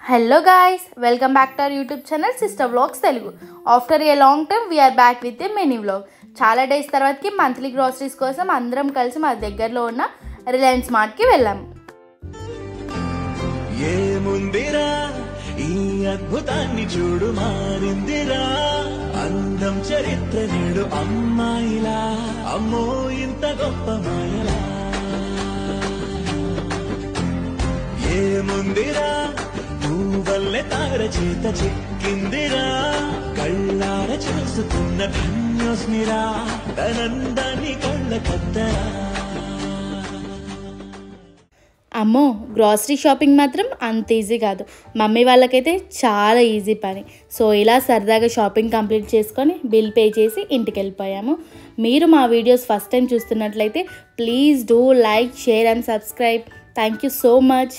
Hello guys, welcome back to our YouTube channel Sister Vlogs Telugu. After a long time we are back with a mini vlog. చాలా days తర్వాతకి monthly groceries కోసం అందరం కలిసి మా దగ్గరలో ఉన్న Reliance mart కి వెళ్ళాం. ఏముందిరా ఈ అద్భుతాన్ని చూడు మారిందిరా అందం చరిత్ర నేడు అమ్మాయిలా అమ్మో ఇంత గొప్ప మాయలా ఏముందిరా వల్లే తార చేత చిక్కిందిరా కళ్ళార చూసుకున్న ధన్యోస్మిరా తనందాన్ని కళ్ళ కద్దరా. అమ్మో, గ్రాసరీ షాపింగ్ మాత్రం అంత ఈజీ కాదు. మమ్మీ వాళ్ళకైతే చాలా ఈజీ పని. సో ఇలా సరదాగా షాపింగ్ కంప్లీట్ చేసుకొని బిల్ పే చేసి ఇంటికి వెళ్ళిపోయాము. మీరు మా వీడియోస్ ఫస్ట్ టైం చూస్తున్నట్లయితే please do like, share and subscribe. Thank you so much.